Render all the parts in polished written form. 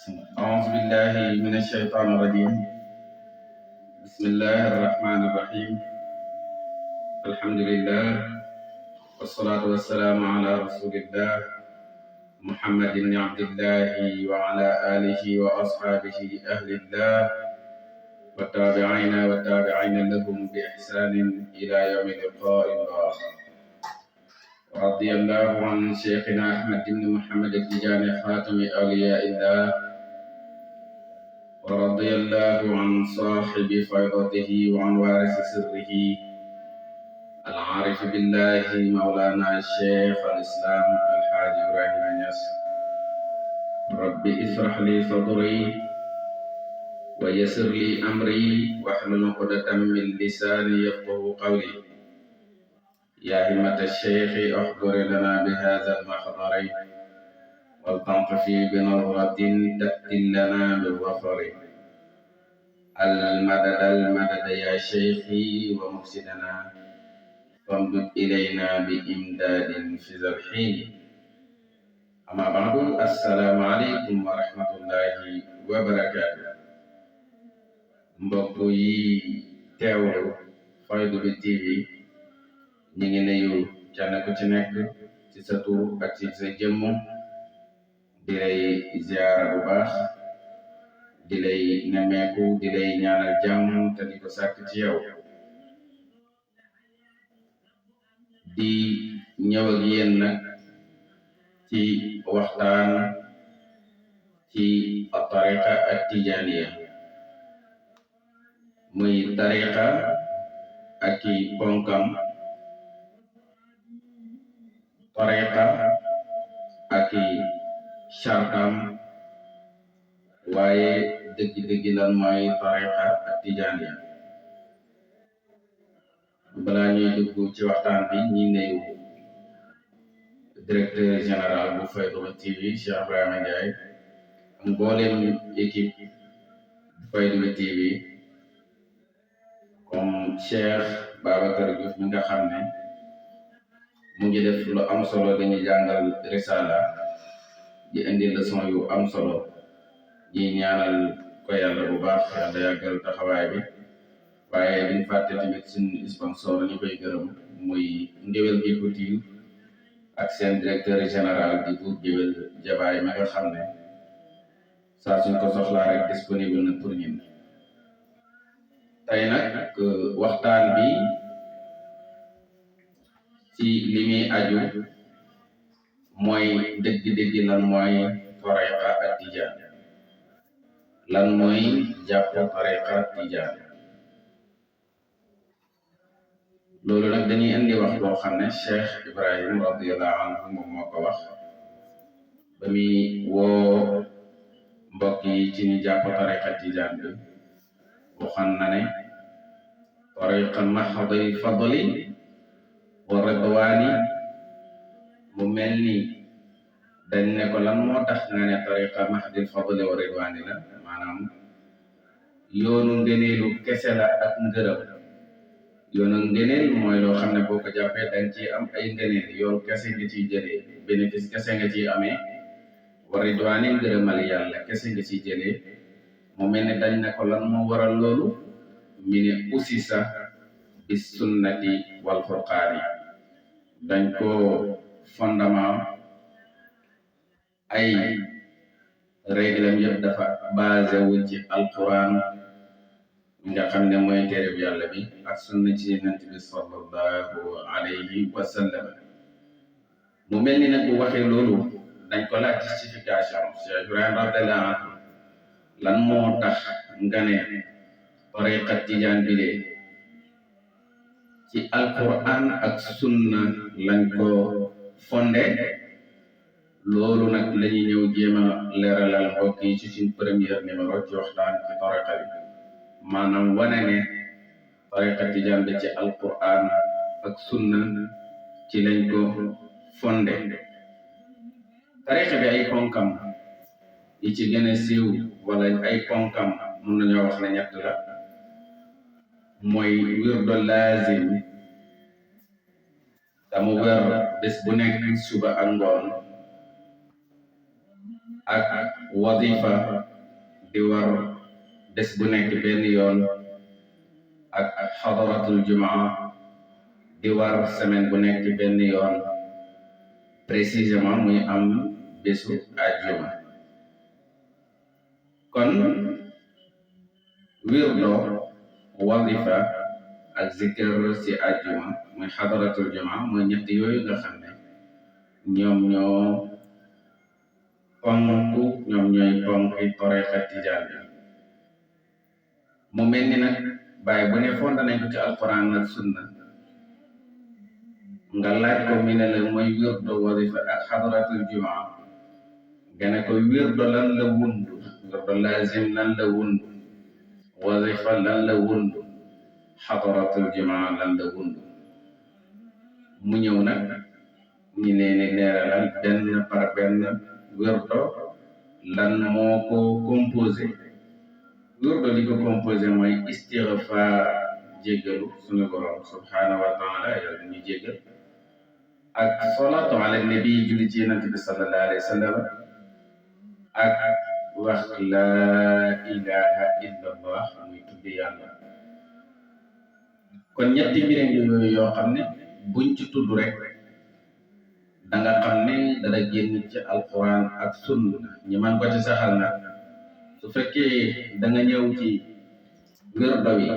أعوذ بالله من الشيطان الرجيم. بسم الله الرحمن الرحيم. الحمد لله والصلاة والسلام على رسول الله محمد بن عبد الله وعلى آله وأصحابه أهل الله والتابعين لهم بإحسان إلى يوم لقاء الله. رضي الله عن شيخنا أحمد بن محمد التجاني خاتم أولياء الله، ورضي الله عن صاحب فيضته وعن وارث سره العارف بالله مولانا الشيخ الإسلام الحاج إبراهيم النياس. رب اشرح لي صدري ويسر لي أمري واحلل عقدة من لساني يفقهوا قولي. يا همة الشيخ احضر لنا بهذا المحضر ولتنطفي بنظرة تأتي لنا بالظفر. المدد يا شيخي ومرشدنا فامدد إلينا بإمداد في ذا الحين. أما بعد، السلام عليكم ورحمة الله وبركاته. mbokk yi teewlu Fayda bi TV ñu ngi nuyu kenn ku ci nekk ci sa tur ak ci sa jëmm, di lay ziyaara bu baax, di lay nemmeeku, di lay ñaanal jàmm te di ko sàkk ci yow. di ñëw ak yéen nag ci waxtaan ci tariqa ak tijaaniya, muy tariqa ak i ponkam, tariqa ak i shartam, waaye dëgg-dëgg lan mooy tariqa ak tijaaniya. balaa ñuy dugg ci waxtaan bi ñi nuyu directeur général bu Fayda TV Cheikh Ibrahima Ndiaye, mboolem équipe Fayda TV comme Cheikh Babacar Diouf mi nga xam ne mu ngi def lu am solo, dañuy jàngal risala di indi leçon yu am solo, ñi ñaanal ko yàlla bu baax, yàlla yàggal taxawaay bi. waaye duñ fàtte tamit suñu sponsor ñu koy gërëm, muy Ngéwél gi Couture ak seen directeur général di Buur Géwél Jabaay ma nga xam ne saa suñ ko soxlaa rek disponible na pour ñun. tey nag waxtaan bi ci li muy aju mooy dëgg-dëgg lan mooy tariqa ak tijaan, lan mooy jàpp tariqa ak tijaan. loolu nag dañuy indi wax boo xam ne Cheikh Ibrahim radiyallahu anhu moom moo ko wax ba muy woo mbokk yi ci ñu jàpp tariqa tijaan bi. waxoon na ne tariqa mahdi fadli wa ridwaani, mu mel ni dañ ne ko lan moo tax nga ne tariqa mahdi fadli wa ridwaani la, maanaam yoonu ngëneelu kese la ak ngërëm. yoonu ngëneel mooy loo xam ne boo ko jàppee dañ ci am ay ngëneel, yoonu kese nga ciy jëlee, bénéfice kese nga ciy amee. wa ridwaani ngërëmal yàlla kese nga ciy jëlee. mu mel ne dañ ne ko lan moo waral loolu, mi ne usisa bi sunnati wal furqaani, dañ ko fondement ay réglam yëpp dafa basé wu ci alquran nga xam ne mooy téereb yàlla bi, ak sunna ci yonent bi sallallahu alayhi wa sallam. mu mel ni nag bu waxee loolu dañ ko laaj justification. Cheikh Ibrahima radiyallahu anhu lan moo tax nga ne tariqa tijaan bi de ci alquran ak sunna lañ ko fondé. loolu nag la ñuy ñëw jéem a leeralal mbokk yi ci suñ première numéro ci waxtaan ci tariqa bi, maanaam wane ne tariqa tijaan bi ci alquran ak sunna ci lañ ko fondé. tariqa bi ay ponkam yi ci gën a siiw wala ay ponkam mun nañoo wax ne ñett la, mooy wirdo laazim, damu wér bés bu nekk suba ak ngoon, ak wadifa di war bés bu nekk benn yoon ak xadaratul jumaa di war semaine bu nekk benn yoon précisément muy am bésu àjjuma. kon wirdo wadifa ak zikr ci àjjuma muy xadaratul jumaa mooy ñett yooyu nga xam ne ñoom ñooy ponki tariqa tijaan bi. mu mel ni nag bàyyi bu ne fonda nañ ko ci alquran ak sunna nga laaj ko mi ne la mooy wirdo wadifa ak xadaratul jumaa nga ne ko wirdo lan la wundu, wirdo lazim lan la wundu, wadifa lan la wundu, xadaratul jumaa lan la wundu. mu ñëw nag ñi leen leeralal benn par benn wirdo lan moo ko composé. wirdo li ko composé mooy istighfar, jéggalu suñu borom subhanahu wa taala, yàlla ñu jéggal, ak salaatu ala nabi, julli ci yonent bi sallallahu alayhi wa sallam, ak wax laa ilaha illa allah, muy tuddi yàlla. kon ñetti mbir yooyu yoo xam ne buñ ci tudd rek da nga xam ne dana génn ci alquran ak sunna ñi man ko ci saxal nag. su fekkee da nga ñëw ci wirdo yi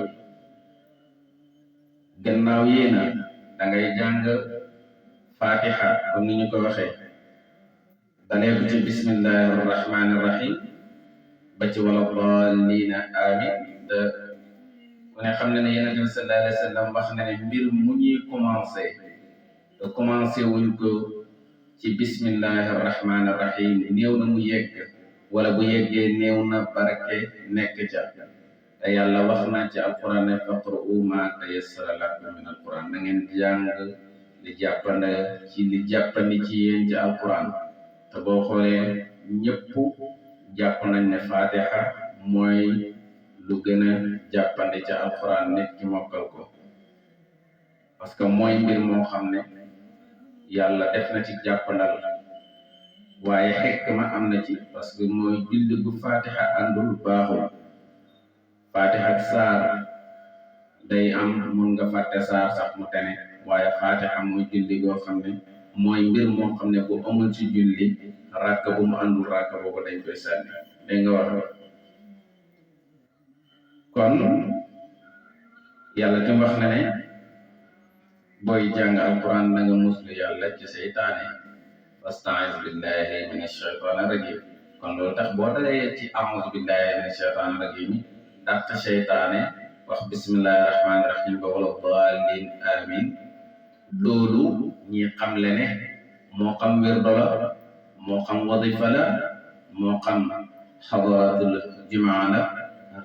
gannaaw yéena da ngay jàng fatiha comme ni ñu ko waxee dalee ko ci bismillahi rahmani rahim ba ci wala daalliina amin. te ku ne xam ne ne yonent bi sallallahu alayhi wa sallam wax na ne mbir mu ñuy commencé wuñ ko ci bismillahi rahmani rahim néew na mu yegg, wala bu yeggee néew na barke nekk ca. te yàlla wax na ci alquran ne faqra'u ma tayassara lakum min alquran, da ngeen jàng li jàppandi ci yéen ci alquran. te boo xoolee ñëpp jàpp nañ ne fatiha mooy lu gën a jàppandi ci alquran nit ki mokkal ko, parce que mooy mbir moo xam ne yàlla def na ci jàppandal, waaye xikma am na ci, parce que mooy julli bu fatiha àndul baaxul. fatiha ak saar day am, mun nga fàtte saar sax mu tene, waaye fatiha mooy julli goo xam ne mooy mbir moo xam ne bu amul ci julli rakk bu mu àndul rakk boobu dañ koy sànni. day nga wax kon yàlla tam wax na ne booy jàng alquran na nga muslu yàlla ci seytaane, fasta'iz billahi minash shaytaani rajim. kon loolu tax boo dalee ci a'uuzu billahi minash shaytaani rajim dàq seytaane wax bismillahi rahmaani rahim ba wala daalliin amin. loolu ñi xam le ne moo xam wirdo la, moo xam wadifa la, moo xam xadaratul jumaa la,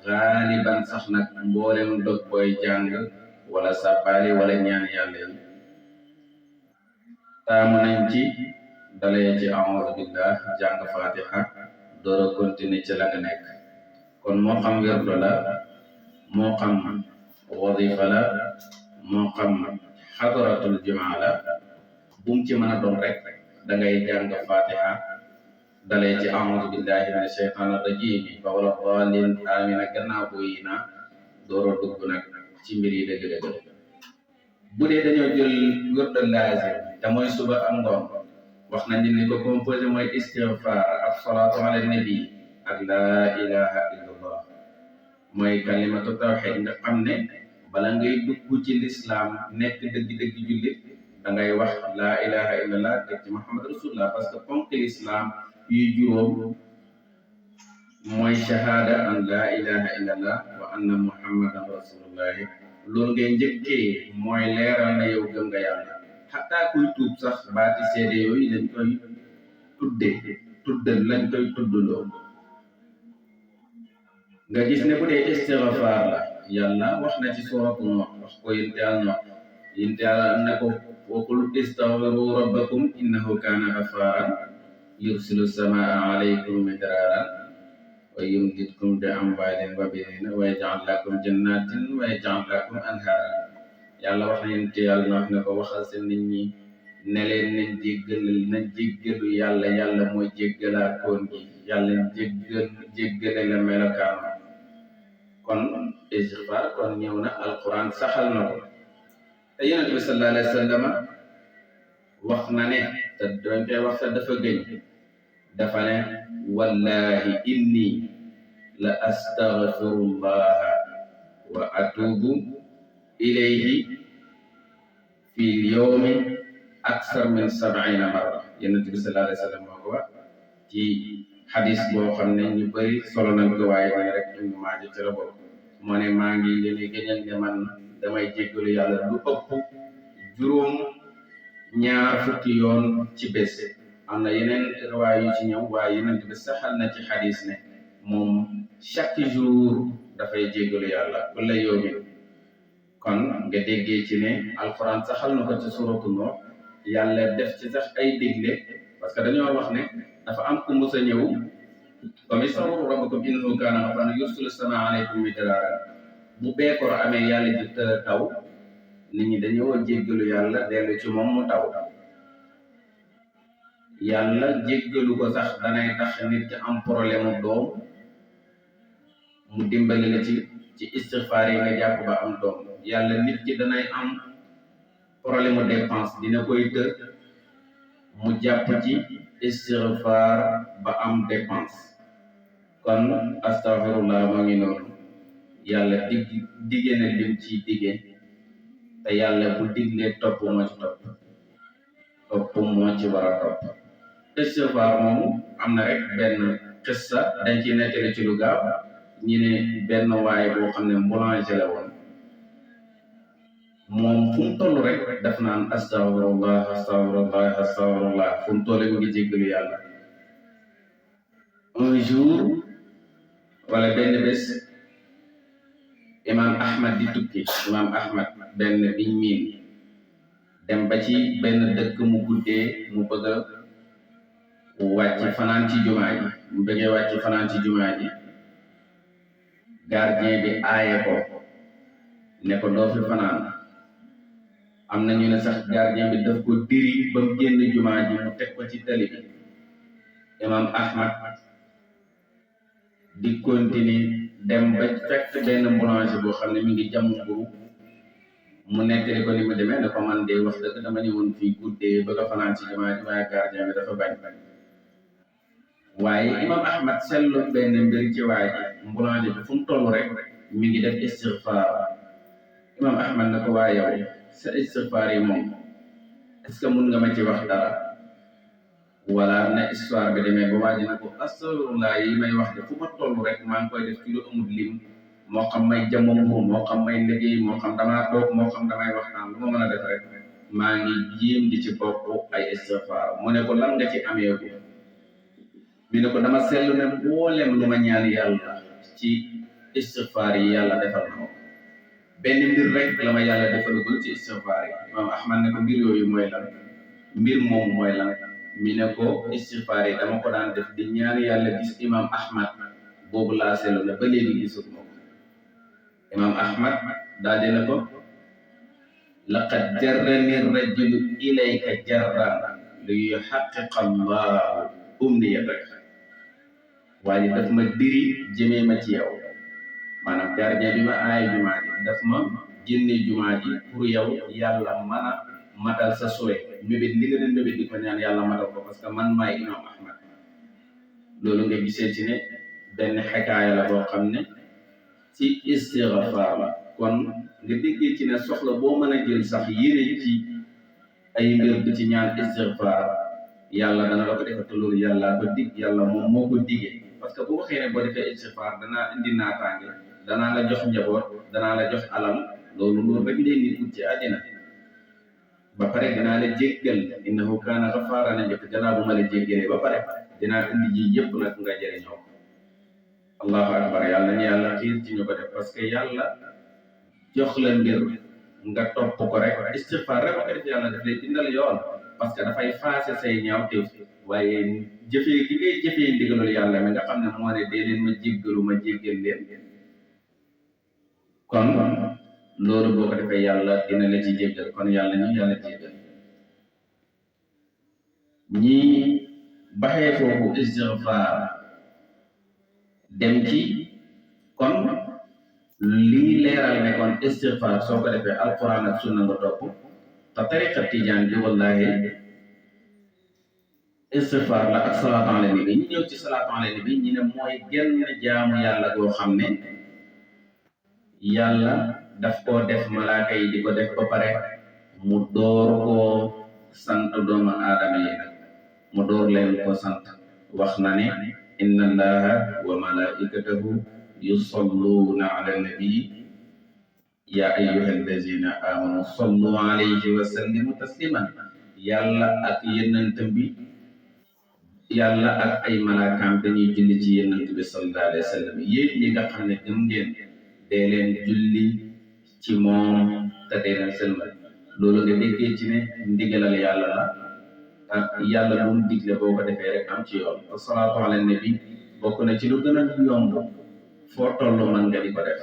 gaaliban sax nag mboolem dog booy jàng wala sàbbaali wala ñaan yàlla yi taamu nañ ci dalee ci a'uuzu billah jàng fatiha door a continuer ci la nga nekk. kon moo xam wirdo la, moo xam wadifa la, moo xam xadaratul jumaa la, bu mu ci mën a doon rek da ngay jàng fatiha dalee ci a'uuzu billahi minash shaytaani rajiim ba wala daalliin amiin ak gannaaw bu yi na door a dugg nag ci mbir yi dëgg-dëgg. bu dee dañoo jël wirdo laazim te mooy suba ak ngoon, wax nañ ni ko composé mooy istighfar ak salaatu ala nabi ak laa ilaha illallah, mooy kalimatu tawhid. nga xam ne bala ngay dugg ci lislaam nekk dëgg-dëgg jullit da ngay wax laa ilaha illallah teg ci muhammad rasulullah, parce que ponk lislaam yuy juróom mooy shahada an laa ilaha illallah wa anna muhammadan rasulullahi. loolu ngay njëkkee mooy leeral na yow gëm nga yàlla. xataa kuy tuub sax baati seede yooyu lañ koy lañ koy tuddloo. nga gis ne bu dee istighfar la, yàlla wax na ci suuratu Nuh, wax ko yonent yàlla ne ko wa qul istaghfiru rabbakum innahu kaana ghaffaran yursilu samaa alaykum midraaran wa yumdidkum bi amwaalin wa baniina wa yaj'al lakum jannatin wa yaj'al lakum anhaaran. yàlla wax na yonent yàlla wax ne ko waxal seen nit ñi ne leen nañ jéggalu yàlla mooy jéggalaa koon gi. yàlla jéggale la melokaan kon istighfar kon ñëw na alquran saxal na ko te yonent bi sallallahu alayhi wa sallam wax na ne te doon koy wax sax dafa gëñ dafa ne wallahi inni la astaghfirullaha wa atubu ilayhi fi l-yawmi aksar min 70 marra yonent bi sallallahu alayhi wa sallam moo ko wax ci xadis boo xam ne ñu bëri solo nañ ko waaye ne rek Ibnu Maaja ci la bokk moo ne maa ngi leen gëñal ne man damay jéggalu yàlla lu ëpp juróom ñaar fukki yoon ci bés am na yeneen riwaay yu ci ñëw waaye yonent bi saxal na ci xadis ne moom chaque jour dafay jéggalu yàlla kulla yawmin kon nga déggee ci ne alquran saxal na ko ci suratu Nuh yàlla def ci sax ay digle parce que dañoo wax ne dafa am ku mës a ñëw comme istaghfiru rabbakum innahu kaana ghaffaaran yursilu samaa alaykum midraaran bu beekoor amee yàlla ji taw nit ñi dañoo jéggalu yàlla dellu ci moom mu taw yàlla jéggalu ko sax danay tax nit ki am problème mu doom mu dimbali la ci istighfaar yi nga jàpp ba am doom yàlla nit ki danay am problème mu dépense dina koy të mu jàpp ci istighfar ba am dépense kon astaghfirullah moo ngi noonu yàlla digge na lim ci digge te yàlla bu diglee topp moo ci topp moo ci war a topp istighfar moomu am na rek benn xissa dañ ci nettali ci lu gaaw ñi ne benn waaye boo xam ne boulanger la woon moom fu mu toll rek daf naan astaghfirullah astaghfirullah astaghfirullah fu mu toll mu ngi jéggalu yàlla un jour wala benn bés imam Ahmad di tukki imam Ahmad benn biñ miin dem ba ci benn dëkk mu guddee mu bëgg a wàcc fanaan ci jumaa ji mu bëggee wàcc fanaan ci jumaa ji gardien bi aaye ko ne ko doo fi fanaan am na ñu ne sax gardien bi daf ko diri ba mu génn jumaa ji mu teg ko ci tali bi imam Ahmad di continuer dem ba fekk benn boulanger boo xam ne mi ngi jàmm mburu mu nettali ko ni mu demee ne ko man de wax dëgg dama ñëwoon fii guddee bëgg a fanaan ci jumaa ji waaye gardien bi dafa bañ waaye imam Ahmad seetlu benn mbir ci waa ji boulanger bi fu mu toll rek mi ngi def istighfar imam Ahmad na ko waa yow sa istighfar yi moom est-ce que mun nga ma ci wax dara wala na histoire bi demee ba waa ji na ko astaghfirullah yi may wax de fu ma toll rek maa ngi koy def ci lu amul lim moo xam may jamono moo xam may liggéey moo xam damaa toog moo xam damay waxtaan lu ma mën a def rek maa ngi jéem di ci bokk ay istighfar mu ne ko lan nga ci amee ko mi ne ko dama seetlu ne mboolem lu ma ñaan yàlla ci istighfar yi yàlla defal na ko benn mbir rek la ma yàlla defalagul ci istighfar yi imam Ahmad ne ko mbir yooyu mooy lan mbir moomu mooy lan mi ne ko istighfar yi dama ko daan def di ñaan yàlla gis imam Ahmad boobu laa seetlu ne ba léegi gisuma ko imam Ahmad daal dina ko laqad jarrani rajulu ilayka jarran li yuhaqqiqa Allahu umniyatak waaye daf ma diri jëmee ma ci yow maanaam gardien bi ma aay jumaa ji daf ma génne jumaa ji pour yow yàlla mën a matal sa souhait mébét li nga doon mébét di ko ñaan yàlla matal ko parce que man maay imam Ahmad loolu nga gisee ci ne benn xekaaya la boo xam ne ci istighfar la kon nga déggee ci ne soxla boo mën a jël sax yéene ci ay mbir di ci ñaan istighfar yàlla dana la ko defal te loolu yàlla ko dig yàlla moom moo ko digee parce que bu waxee ne boo defee istighfar danaa indi naataange danaa la jox njaboot danaa la jox alal loolu rek lay nit ut ci àddina ba pare dinaa la jéggal innahu kaana ghaffaran njëkk gannaaw bu ma la jéggalee ba pare dinaa indi ji yëpp nag nga jëriñoo allahu akbar yàlla ñu yàlla xiir ci ñu ko def parce que yàlla jox la mbir nga topp ko rek istighfar rek ba ko def yàlla daf lay bindal yoon parce que dafay faase say ñaawteef waaye jëfee gi ngay jëfee ndigalul yàlla mi nga xam ne moo ne dee leen ma jéggalu ma jéggal leen kon loolu boo ko defee yàlla dina la ci jéggal kon yàlla ñu yàlla jéggal ñi baxee foofu istighfar dem ci kon lii leeral ne kon istighfar soo ko defee alquran ak sunna nga topp te tariqa tijaan bi wallahi istighfar la ak salaatu ala nabi ñu ñëw ci salaatu ala nabi ñu ne mooy genn jaamu yàlla goo xam ne yàlla daf koo def malaaka yi di ko def ba pare mu door koo sant doomu aadama yi nag mu door leen ko sant wax na ne inna allaha wa malaikatahu yusalluna ala nabi ya ayyuha allazina amanu sallu alayhi wa sallimu tasliman yàlla ak yenentam bi yàlla ak ay malaakaam dañuy julli ci yenent bi sallallahu alayhi wa sallam yéen ñi nga xam ne gëm ngeen dee leen julli ci moom te dee leen sëlmal loolu nga déggee ci ne ndigalal yàlla la ak yàlla lu mu digle boo ko defee rek am ci yoon asalaatu ala nabi bokk na ci lu gën a yomb foo toll mën nga di ko def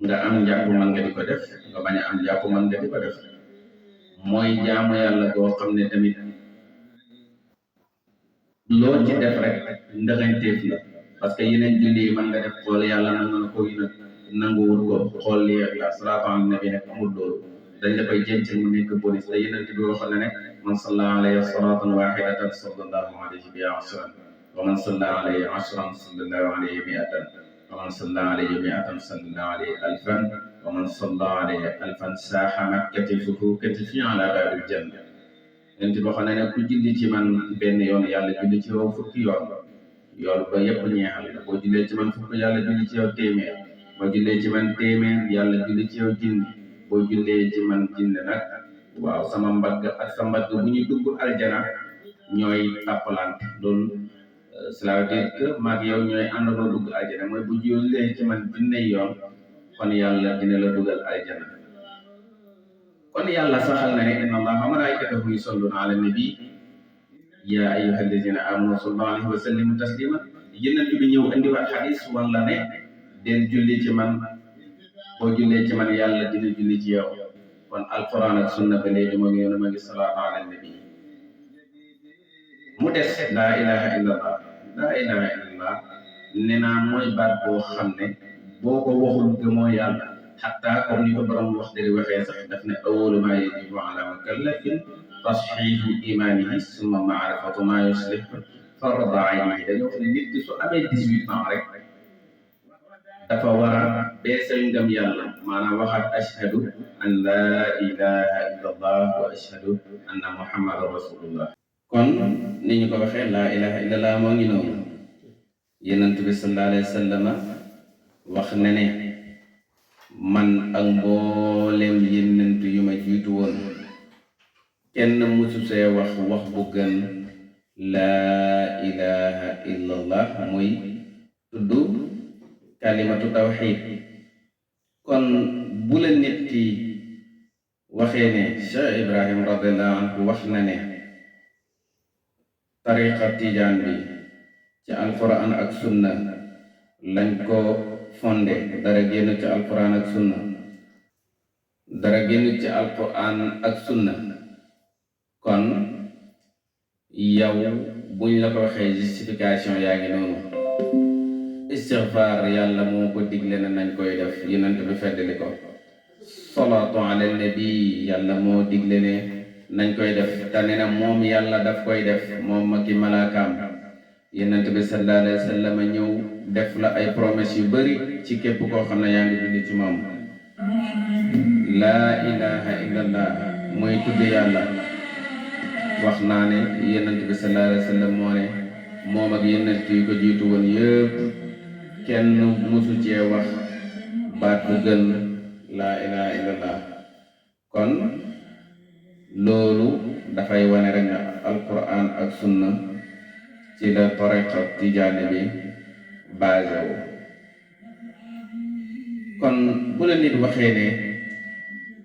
nga am njàpp mën nga di ko def nga bañ a am njàpp mën nga di ko def mooy jaamu yàlla boo xam ne tamit loo ci def rek ndaxañteef la parce que yeneen julli yi mën nga def xool yàlla nangu na ko nanguwul ko xool li la salaatu ala nabi nekk amul loolu dañ la koy jëncal mu nekk police te yeneen bi waxoon na ne man salla alayhi salatan wahidatan sallallahu alayhi bi ashran wa man salla alayhi ashran sallallahu alayhi mi'atan wa man salla alayhi mi'atan sallallahu alayhi alfan wa man salla alayhi alfan saahamat katifuhu katifi ala babil janna yeneen bi waxoon na ne ku julli ci man benn yoon yàlla julli ci yow fukki yoon yool ba yëpp ñeexal la boo jullee ci man fukk yàlla julli ci yow téeméer boo jullee ci man téeméer yàlla julli ci yow junni boo jullee ci man junni nag waaw sama mbagg ak sa mbagg bu ñu dugg aljana ñooy tàppalante loolu cela veut dire que maag yow ñooy àndandoo dugg aljana mooy bu jullee ci man junne yoon kon yàlla dina la dugal aljana kon yàlla saxal na ne inna allaha wa malaikatahu yusalluna ala nabi ya ayyuha allazina amanu sallu alayhi wa sallimu taslima yenent bi ñëw indiwaat xadis wala ne del julli ci man boo jullee ci man yàlla dina julli ci yow kon alquran ak sunna ba léegi moo ngi yoonu ma ngi salaatu ala nabi mu des laa ilaha illallah laa ilaha illallah ne naa mooy baat boo xam ne boo ko waxul gëmoo yàlla xatta comme ni ko borom wax dëgg waxee sax daf ne awwalu maa yajibu ala mukallafin tasxiixu imaanihi summa maarifatu maa yuslih farda aynihi dañoo wax ne nit ki su amee 18 ans rek dafa war a beesal ngëm yàlla maanaam waxaat ashhadu an laa ilaha illallah wa ashhadu anna muhammadan rasulullah kon ni ñu ko waxee laa ilaha illallah moo ngi noonu yonent bi sallallahu alayhi wa sallam wax na ne man ak mboolem yonent yu ma jiitu woon kenn musu see wax bu gën laa ilaha illallah muy tudd kalimatu tawxid kon bu la nit ki waxee ne Cheikh Ibrahim radiyallahu anhu wax na ne tariqa tijaan bi ci alquran ak sunna lañ ko fondé dara génn ci alquran ak sunna dara génn ci alquran ak sunna kon yow buñ la ko waxee justification yaa ngi noonu istighfar yàlla moo ko digle na nañ koy def yonent bi feddali ko salaatu ala nabi yàlla moo digle ne nañ koy def te ne na moom yàlla daf koy def moom ma ki malaakaam yonent bi sallallahu alayhi wa sallam ñëw def la ay promesse yu bari ci képp koo xam ne yaa ngi julli ci moom laa ilaha illallah mooy tudd yàlla wax naa ne yonent bi sallallahu alayhi wa sallam moo ne moom ak yonent yi ko jiitu woon yëpp kenn musu cee wax baat bu gën laa ilaha illallah kon loolu dafay wane rek ne alquran ak sunna ci la tariqa tijaani bi basé wu kon bu la nit waxee ne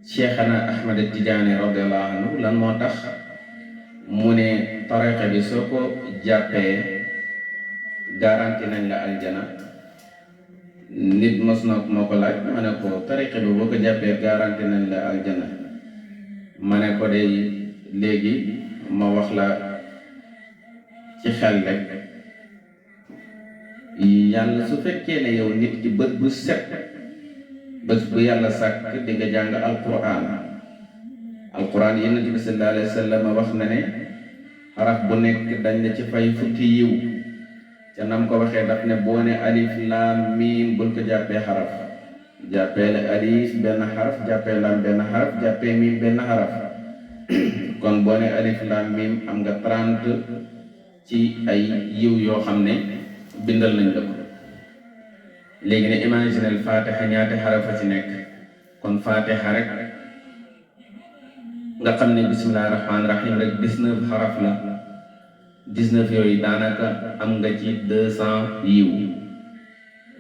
Cheikhana Ahmad Tijaani radiyallahu anhu lan moo tax mu ne tariqa bi soo ko jàppee garanti nañ la aljana nit mos na moo ko laaj ma ne ko tariqa bi boo ko jàppee garanti nañ la aljana ma ne ko de léegi ma wax la ci xel rek yàlla su fekkee ne yow nit ki bët bu set bés bu yàlla sàkk di nga jàng alquran yonent bi sallallahu alayhi wa sallam wax na ne xaraf bu nekk dañ la ci fay fukki yiw ca nam ko waxee daf ne boo ne alif laam miim bul ko jàppee xaraf jàppee la alif benn xaraf jàppee laam benn xaraf jàppee miim benn xaraf kon boo ne alif laam miim am nga 30 ci ay yiw yoo xam ne bindal nañ la ko léegi ne imaginel fatiha ñaati xarafa ci nekk kon fatiha rek nga xam ne bismillahi rahmaani rahim rek 19 xaraf la 19 yooyu daanaka am nga ci 200 yiw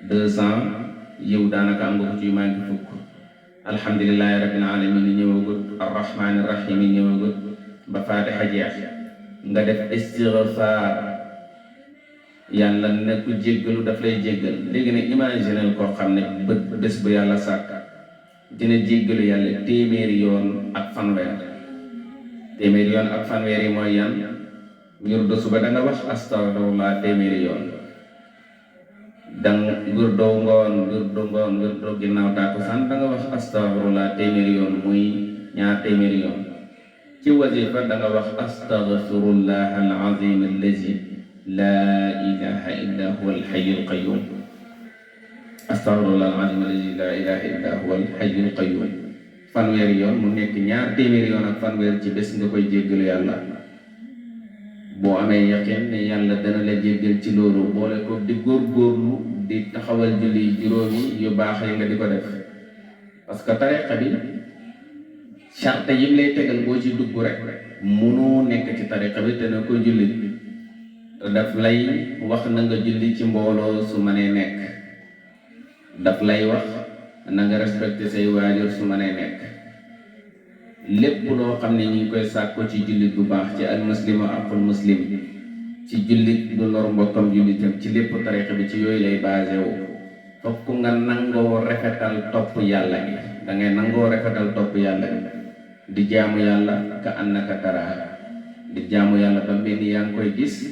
200 yiw daanaka am nga ko ci maa ngi fukk alhamdulillahi rabbil alamin ñëwagut arrahmaani rahim ñëwagut ba fatiha jeex nga def istighfar yàlla ne ku jéggalu daf lay jéggal léegi nag imaginel koo xam ne bés bu yàlla sàkk dina jéggalu yàlla téeméeri yoon ak fanweer yi mooy yan wirdo suba da nga wax astaghfirullah téeméeri yoon wirdo ngoon wirdo ginnaaw tàkkusaan da nga wax astaghfirullah téeméeri yoon muy ñaar téeméeri yoon ci wasifa da nga wax astaghfirullah al-azim allazi laa ilaha illa huwa al-hayyul qayyum astaghfirullah al-azim allazi laa ilaha illa huwa al-hayyul qayyum fanweeri yoon mu nekk ñaar téeméeri yoon ak fanweer ci bés nga koy jéggalu yàlla boo amee yaqin ne yàlla dana la jéggal ci loolu boole ko di góorgóorlu di taxawal julli juróomi yu baax yi nga di ko def parce que tariqa bi charte yim lay tegal boo ci dugg rek munoo nekk ci tariqa bi te na ko julli te daf lay wax na nga julli ci mbooloo su mënee nekk daf lay wax na nga respecté say waajur su mënee nekk lépp loo xam ne ñu ngi koy sàkko ci jullit bu baax ci al muslimu aqul muslim ci jullit du lor mbokkam jullitam ci lépp tariqa bi ci yooyu lay basé wu fokk nga nangoo rafetal topp yàlla gi da ngay nangoo rafetal topp yàlla gi di jaamu yàlla ka annaka taraa di jaamu yàlla ba mel ni yaa ngi koy gis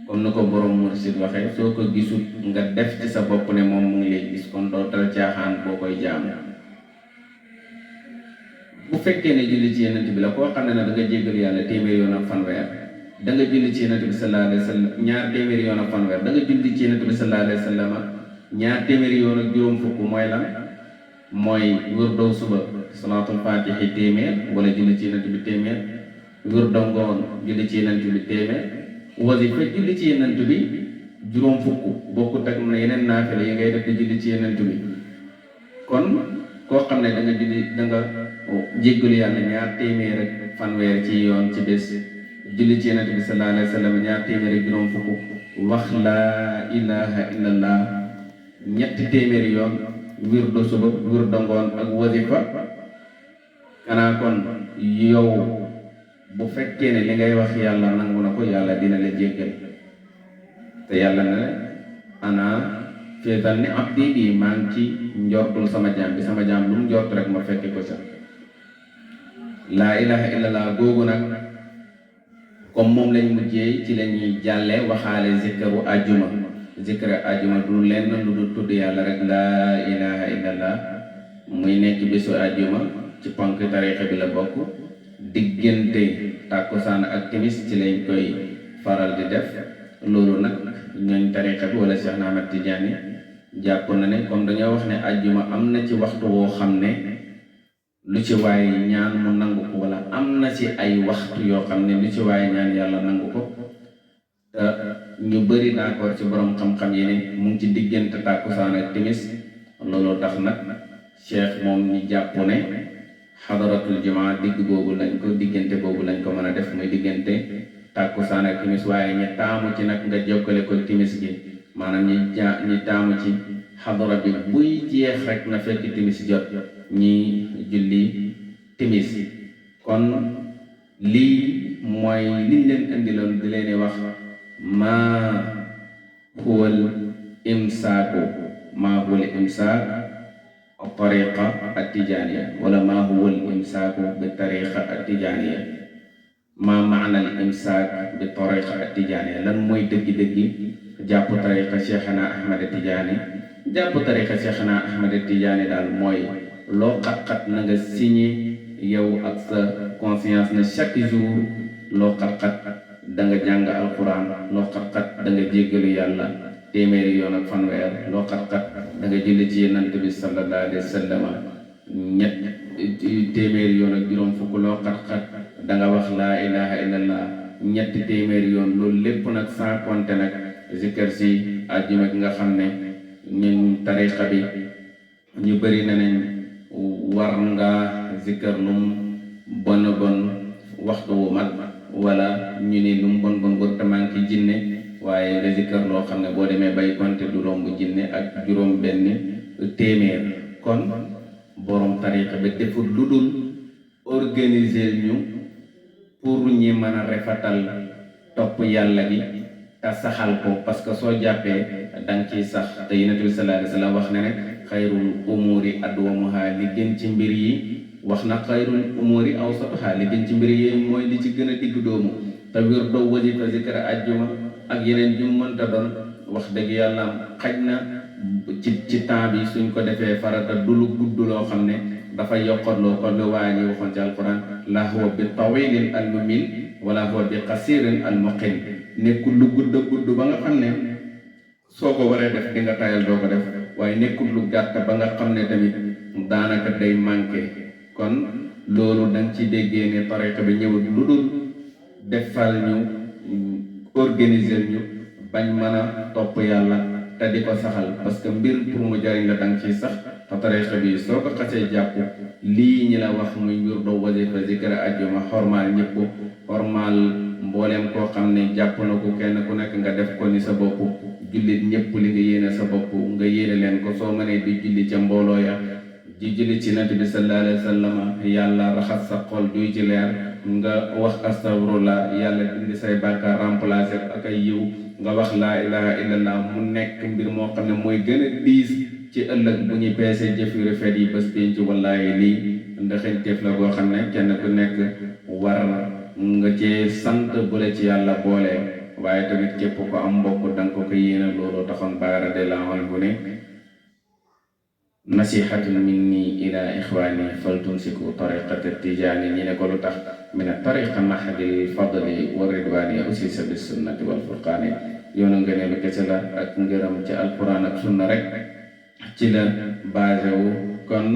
comme ni ko borom mursid waxee soo ko gisul nga def ci sa bopp ne moom mu ngi lay gis kon doo tal caaxaan boo koy jaamu bu fekkee ne julli ci yenent bi la koo xam ne da nga jéggal yàlla téeméeri yoon ak fanweer da nga julli ci yenent bi sallallahu alayhi wa sallam ñaar téeméeri yoon ak fanweer da nga julli ci yenent bi sallallahu alayhi wa sallam ñaar téeméeri yoon ak juróom fukk mooy lan mooy wirdo suba salaatul faatihi téeméer wala julli ci yenent bi téeméer wirdo ngoon julli ci yenent bi téeméer wasifa julli ci yenent bi juróom fukk bokkut ak na yeneen naafila yi ngay def di julli ci yenent bi kon koo xam ne da nga julli da nga jéggalu yàlla ñaar téeméer ak fanweer ci yoon ci bés julli ci yenent bi sallallahu alayhi wa sallam ñaar téeméer ak juróom fukk wax laa ilaha illallah ñetti téeméeri yoon wirdo suba wirdo ngoon ak wasifa kanaa kon yow bu fekkee ne li ngay wax yàlla nangu na ko yàlla dina la jéggal te yàlla ne ana fi zanni abdi bi maa ngi ci njortul sama jaam bi sama jaam lu mu njort rek ma fekke ko sa laa ilaha illallah googu nag comme moom lañ mujjee ci la ñuy jàlle waxaale zikru ajjuma zikru ajjuma du lenn lu dul tudd yàlla rek laa ilaha illallah muy nekk bésu ajjuma ci ponk tarixa bi la bokk diggante tàkkusaan ak timis ci lañ koy faral di def loolu nag ñooñ tarixa bi wala Cheikh Ahmad Tidiane jàpp na ne comme dañoo wax ne ajjuma am na ci waxtu woo xam ne lu ci waaye ñaan mu nangu ko wala am na ci ay waxtu yoo xam ne lu ci waaye ñaan yàlla nangu ko te ñu bëri d'accord ci borom xam-xam yi ne mu ngi ci diggante tàkkusaan ak timis loolu tax nag Cheikh moom ñu jàpp ne xadaratul jumaa diggante boobu lañ ko mën a def muy diggante tàkkusaan ak timis waaye ñi taamu ci nag nga jokkale ko timis gi maanaam ñi taamu ci xadara bi buy jeex rek na fekk timis jot ñi julli timis kon lii mooy liñ leen indiloon di leen wax maa huwal imsaaku tariqa at-tijaaniya wala maa huwa al-imsaaku bi tariqa at-tijaaniya maa maana al-imsaak bi tariqa at-tijaaniya lan mooy dëggi-dëggi jàpp tariqa Cheikhana Ahmad Tidiane. jàpp tariqa Cheikhana Ahmad Tidiane daal mooy loo xat-xat na nga signé yow ak sa conscience ne chaque jour loo xat-xat da nga jàng alquran, loo xat-xat da nga jéggalu yàlla téeméeri yoon ak fanweer, loo xat-xat da nga julli ci Yonent bi sallallahu alayhi wa sallam ñett téeméeri yoon ak juróom fukk, loo xat-xat da nga wax laa ilaha illallah ñetti téeméeri yoon. loolu lépp nag sans compter nag zikkar si àjjuma gi nga xam ne ñun tariqa bi ñu bëri na nañ war nga zikkar lum bon bon waxtu wu mat, wala ñu ni lum bon bon wër tamanki jinne, waaye nga zikkar loo xam ne boo demee bay konte du romb jinne ak juróom benn téeméer. kon borom tariqa bi deful lu dul organiser ñu pour ñi mën a refatal topp yàlla gi te saxal ko, parce que soo jàppee danga ciy sax. te Yonent bi sallallahu alayhi wa sallam wax ne ne xayrul umuri adwamuha, li gën ci mbir yi, wax na xayrul umuri awsatuha, li gën ci mbir yi mooy li ci gën a digg doomu. te wér doo wasifa zikra ajjuma ak yeneen ju mënta doon, wax dëgg yàlla xaj na ci temps bi suñ ko defee farata du lu gudd loo xam ne dafa yokkatloo ko lu waaye ñu waxoon ci alquran la huwa bi tawilin al mumil wala huwa bi qasirin al muqim. nekkul lu gudd ba nga xam ne soo ko waree def di nga tayal doo ko def, waaye nekkul lu gàtt ba nga xam ne tamit daanaka day manqué. kon loolu danga ci déggee ne tariqa bi ñëwul lu dul defal ñu organiser ñu bañ mën a topp yàlla te di ko saxal, parce que mbir pour mu jariñ la danga ciy sax. te tariqa bi soo ko xasee jàpp lii ñi la wax muy mbir doo wasifa zikra ajjuma xormaal ñëpp, xormaal mbooleem koo xam ne jàpp na ko, kenn ku nekk nga def ko ni sa bopp. jullit ñëpp li nga yéene sa bopp nga yéene leen ko. soo mënee di julli ca mbooloo ya, di julli ci Nabi bi sallallahu alayhi wa sallam, yàlla raxas sa xol duy ci leer, nga wax astaghfirullah, yàlla dindi say bàkkaar remplacer ak ay yiw, nga wax laa ilaha illallah, mu nekk mbir moo xam ne mooy gën a diis ci ëllëg bu ñu peesee jëf yu rafet yi bés pénc. wallaahi lii ndaxañteef la boo xam ne kenn ku nekk war nga cee sant bu la ci yàlla boole, waaye tamit képp ko am mbokk danga ko yéene. loolu taxoon baara de la bu ne nasihatun minni ila ixwani faltumsiku tariqata tijaani. ñi ne ko lu tax min a tariqa mahadil fadli wa ridwani usisa bis sunnati wal furqaani. yoonu ngëneelu kese la ak ngërëm ci alquran ak sunna rek ci la basé wu. kon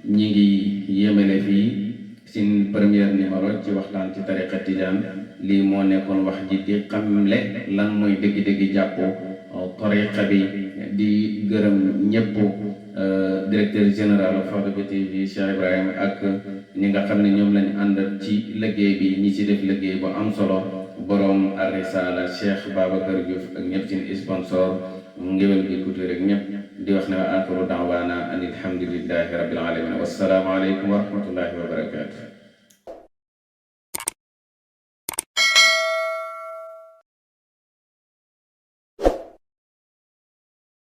ñi ngi yémale fii sin premier numéro ci waxtaan ci tariqa tijaan. lii moo nekkoon wax ji di xamle lan mooy dëgg-dëgg jàppoo tariqa bi. di gërëm ñëpp directeur général Fawda TV Cheikh Ibrahima ak ñi nga xam ne ñoom lañ ànd ci liggéey bi, ñi ci def liggéey bu am solo, borom Ar-Risala Cheikh Babacar Diouf ak ñëpp seen sponsor Ngéwél gi Couture rek ñëpp di wax ne wa axiru da'waana an alhamdulillahi rabbil alamin. wassalaamu aleykum wa rahmatullahi wa barakatuh.